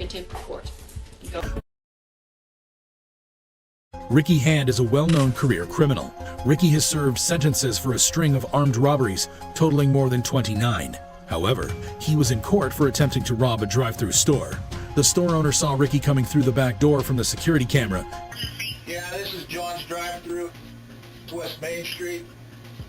contempt of court. Go. Ricky Hand is a well-known career criminal. Ricky has served sentences for a string of armed robberies, totaling more than 29. However, he was in court for attempting to rob a drive-thru store. The store owner saw Ricky coming through the back door from the security camera. Yeah, this is John's drive-thru, West Main Street.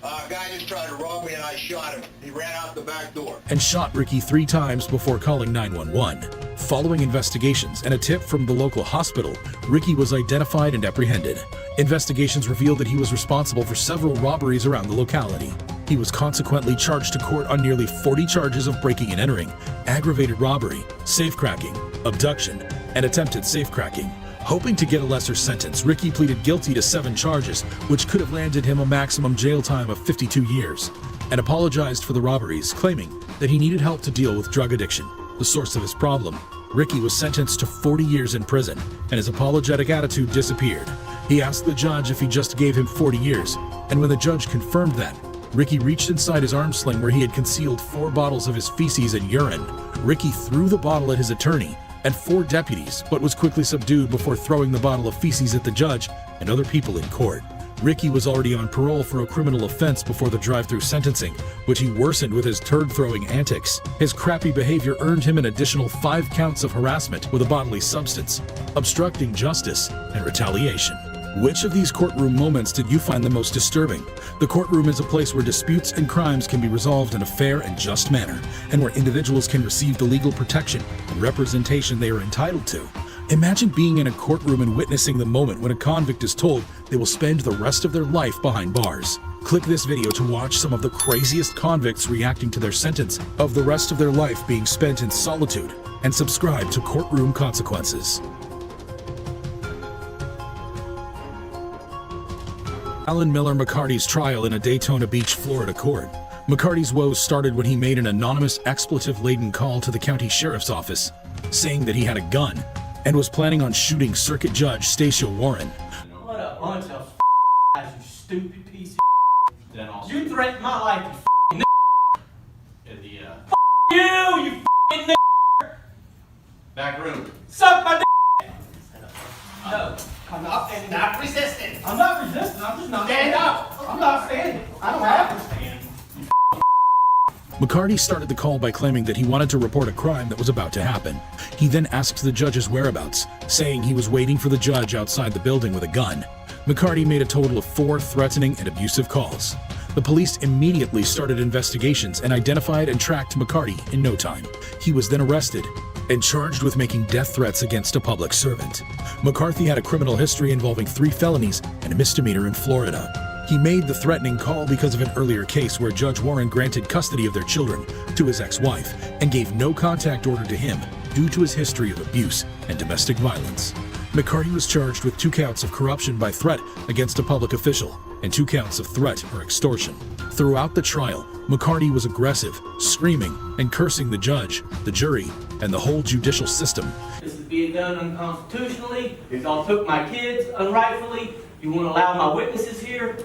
A guy just tried to rob me and I shot him. He ran out the back door. And shot Ricky 3 times before calling 911. Following investigations and a tip from the local hospital, Ricky was identified and apprehended. Investigations revealed that he was responsible for several robberies around the locality. He was consequently charged to court on nearly 40 charges of breaking and entering, aggravated robbery, safecracking, abduction, and attempted safecracking. Hoping to get a lesser sentence, Ricky pleaded guilty to 7 charges, which could have landed him a maximum jail time of 52 years, and apologized for the robberies, claiming that he needed help to deal with drug addiction, the source of his problem. Ricky was sentenced to 40 years in prison, and his apologetic attitude disappeared. He asked the judge if he just gave him 40 years, and when the judge confirmed that, Ricky reached inside his arm sling where he had concealed 4 bottles of his feces and urine. Ricky threw the bottle at his attorney and 4 deputies, but was quickly subdued before throwing the bottle of feces at the judge and other people in court. Ricky was already on parole for a criminal offense before the drive-thru sentencing, which he worsened with his turd-throwing antics. His crappy behavior earned him an additional 5 counts of harassment with a bodily substance, obstructing justice, and retaliation. Which of these courtroom moments did you find the most disturbing? The courtroom is a place where disputes and crimes can be resolved in a fair and just manner, and where individuals can receive the legal protection and representation they are entitled to. Imagine being in a courtroom and witnessing the moment when a convict is told they will spend the rest of their life behind bars. Click this video to watch some of the craziest convicts reacting to their sentence of the rest of their life being spent in solitude, and subscribe to Courtroom Consequences. Alan Miller McCarty's trial in a Daytona Beach, Florida court. McCarty's woes started when he made an anonymous expletive-laden call to the county sheriff's office, saying that he had a gun and was planning on shooting Circuit Judge Stacia Warren. What a bunch of you stupid piece of You threatened my life, you you Back room. Suck my dick! No. I'm not resisting. I'm not resisting. I'm just not Stand up. I'm not standing. I don't have to stand. McCarty started the call by claiming that he wanted to report a crime that was about to happen. He then asked the judge's whereabouts, saying he was waiting for the judge outside the building with a gun. McCarty made a total of 4 threatening and abusive calls. The police immediately started investigations and identified and tracked McCarty in no time. He was then arrested and charged with making death threats against a public servant. McCarthy had a criminal history involving 3 felonies and a misdemeanor in Florida. He made the threatening call because of an earlier case where Judge Warren granted custody of their children to his ex-wife and gave no contact order to him due to his history of abuse and domestic violence. McCarty was charged with 2 counts of corruption by threat against a public official and 2 counts of threat or extortion. Throughout the trial, McCarty was aggressive, screaming and cursing the judge, the jury, and the whole judicial system. This is being done unconstitutionally. Y'all took my kids unrightfully. You won't allow my witnesses here.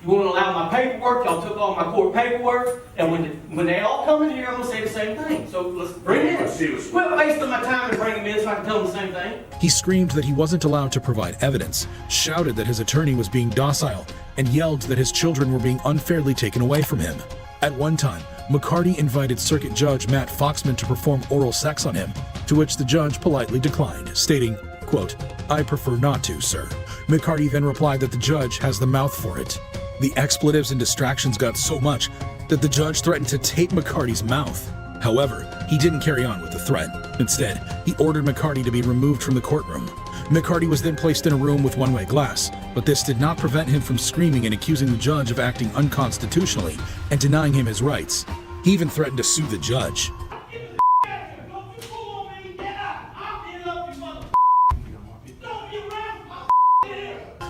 You won't allow my paperwork. Y'all took all my court paperwork. And when they all come in here, I'm going to say the same thing. So let's bring them in. Quit wasting my time and bring them in so I can tell them the same thing. He screamed that he wasn't allowed to provide evidence, shouted that his attorney was being docile, and yelled that his children were being unfairly taken away from him. At one time, McCarty invited Circuit Judge Matt Foxman to perform oral sex on him, to which the judge politely declined, stating, quote, "I prefer not to, sir." McCarty then replied that the judge has the mouth for it. The expletives and distractions got so much that the judge threatened to tape McCarty's mouth. However, he didn't carry on with the threat. Instead, he ordered McCarty to be removed from the courtroom. McCarty was then placed in a room with one-way glass, but this did not prevent him from screaming and accusing the judge of acting unconstitutionally and denying him his rights. He even threatened to sue the judge.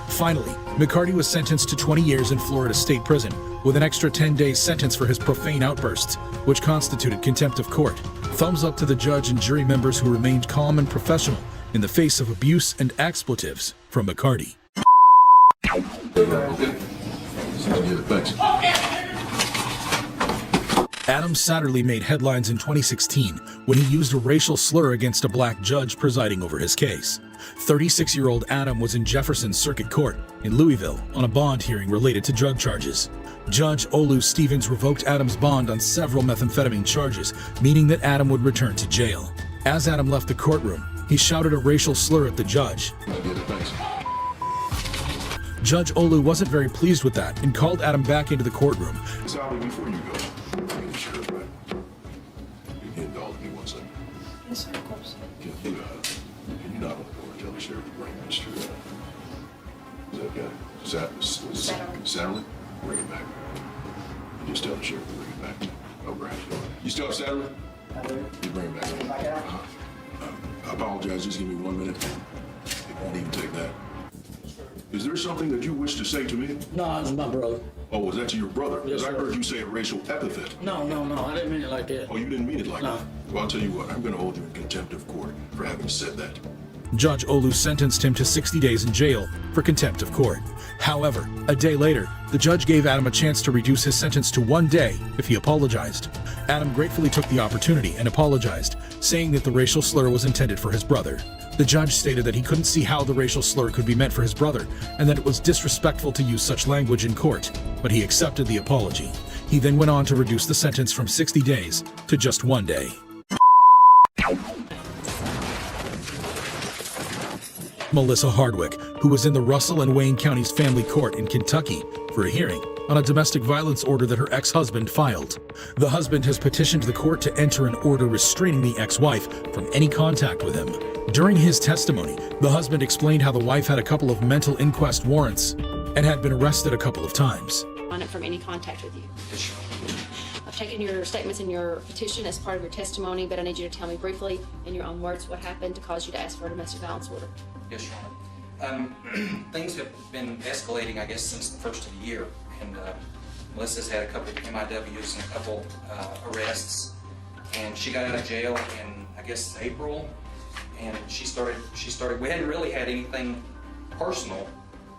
Finally, McCarty was sentenced to 20 years in Florida State Prison, with an extra 10 days sentence for his profane outbursts, which constituted contempt of court. Thumbs up to the judge and jury members who remained calm and professional in the face of abuse and expletives from McCarty. Okay. Sounds good. Thanks. Adam Satterley made headlines in 2016 when he used a racial slur against a black judge presiding over his case. 36-year-old Adam was in Jefferson Circuit Court in Louisville on a bond hearing related to drug charges. Judge Olu Stevens revoked Adam's bond on several methamphetamine charges, meaning that Adam would return to jail. As Adam left the courtroom, he shouted a racial slur at the judge. Judge Olu wasn't very pleased with that and called Adam back into the courtroom. Sally, before you go, get the sheriff right. You can indulge me 1 second. Yes, sir, of course. Can you knock on the door and tell the sheriff to bring Mr. Is that guy? Satterley? Bring him back. You just tell the sheriff to bring him back. Oh, right. You still have Satterley? You bring him back. I apologize. Just give me 1 minute. It won't even take that. Is there something that you wish to say to me? No, it's my brother. Oh, was that to your brother? Because Yes, I sir. heard you say a racial epithet. No, I didn't mean it like that. Oh, you didn't mean it like No. that? Well, I'll tell you what. I'm going to hold you in contempt of court for having said that. Judge Olu sentenced him to 60 days in jail for contempt of court. However, a day later, the judge gave Adam a chance to reduce his sentence to 1 day if he apologized. Adam gratefully took the opportunity and apologized, saying that the racial slur was intended for his brother. The judge stated that he couldn't see how the racial slur could be meant for his brother and that it was disrespectful to use such language in court, but he accepted the apology. He then went on to reduce the sentence from 60 days to just 1 day. Melissa Hardwick, who was in the Russell and Wayne Counties Family Court in Kentucky for a hearing on a domestic violence order that her ex-husband filed. The husband has petitioned the court to enter an order restraining the ex-wife from any contact with him. During his testimony, the husband explained how the wife had a couple of mental inquest warrants and had been arrested a couple of times. On it from any contact with you. I've taken your statements in your petition as part of your testimony, but I need you to tell me briefly, in your own words, what happened to cause you to ask for a domestic violence order. Yes, Your Honor. Things have been escalating, I guess, since the first of the year. And Melissa's had a couple of MIWs and a couple arrests. And she got out of jail in, I guess, April. And she started, we hadn't really had anything personal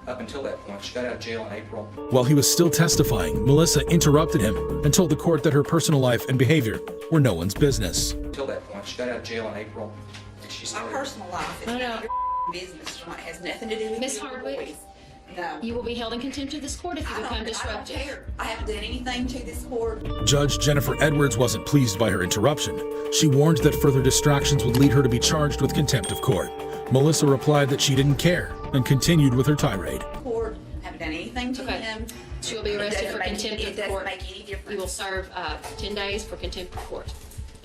up until that point. She got out of jail in April. While he was still testifying, Melissa interrupted him and told the court that her personal life and behavior were no one's business. Until that point, she got out of jail in April. And she My started, personal life is No, no. none of your business. It has nothing to do with Miss you Hardwick? boys. No. You will be held in contempt of this court if you become I don't disruptive. care. I haven't done anything to this court. Judge Jennifer Edwards wasn't pleased by her interruption. She warned that further distractions would lead her to be charged with contempt of court. Melissa replied that she didn't care and continued with her tirade. Court, haven't done anything to Okay. him. She will be arrested It for doesn't make contempt any- of It doesn't court. make any difference. You will serve 10 days for contempt of court.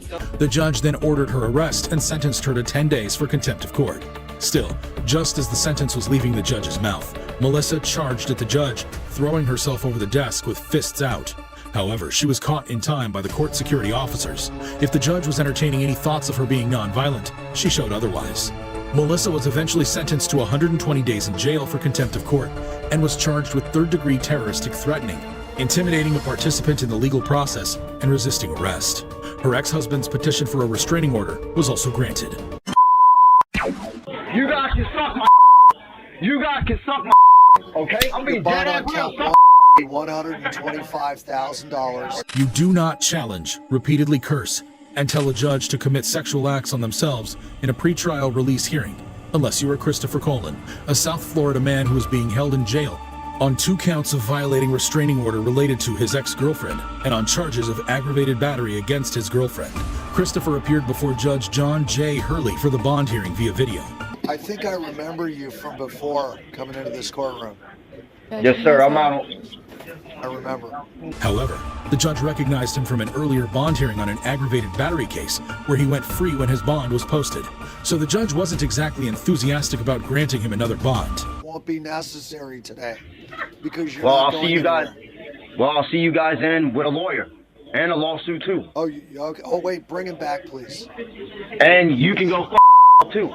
You go. The judge then ordered her arrest and sentenced her to 10 days for contempt of court. Still, just as the sentence was leaving the judge's mouth, Melissa charged at the judge, throwing herself over the desk with fists out. However, she was caught in time by the court security officers. If the judge was entertaining any thoughts of her being nonviolent, she showed otherwise. Melissa was eventually sentenced to 120 days in jail for contempt of court and was charged with third-degree terroristic threatening, intimidating a participant in the legal process, and resisting arrest. Her ex-husband's petition for a restraining order was also granted. You guys can suck my. You guys can suck my. Okay, I'm being dead ass real. Suck $125,000. You do not challenge, repeatedly curse, and tell a judge to commit sexual acts on themselves in a pretrial release hearing, unless you are Christopher Coleman, a South Florida man who is being held in jail on 2 counts of violating restraining order related to his ex-girlfriend and on charges of aggravated battery against his girlfriend. Christopher appeared before Judge John J. Hurley for the bond hearing via video. I think I remember you from before coming into this courtroom. Yes, sir. I'm out. I remember. However, the judge recognized him from an earlier bond hearing on an aggravated battery case where he went free when his bond was posted. So the judge wasn't exactly enthusiastic about granting him another bond. Won't be necessary today because you're Well, not I'll going see you guys. anywhere. Well, I'll see you guys in with a lawyer and a lawsuit too. Oh, okay. Oh, wait. Bring him back, please. And you can go too.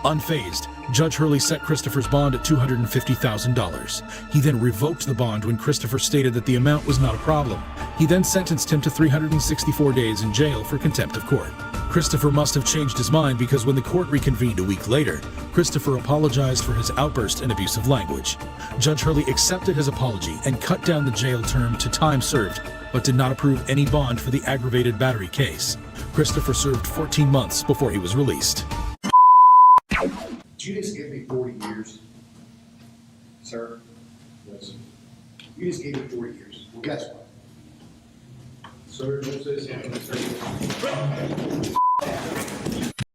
Unfazed, Judge Hurley set Christopher's bond at $250,000. He then revoked the bond when Christopher stated that the amount was not a problem. He then sentenced him to 364 days in jail for contempt of court. Christopher must have changed his mind because when the court reconvened a week later, Christopher apologized for his outburst and abusive language. Judge Hurley accepted his apology and cut down the jail term to time served but did not approve any bond for the aggravated battery case. Christopher served 14 months before he was released. You just gave me 40 years, sir. Yes. You just gave me 40 years. Well, guess what? Sir, what's this?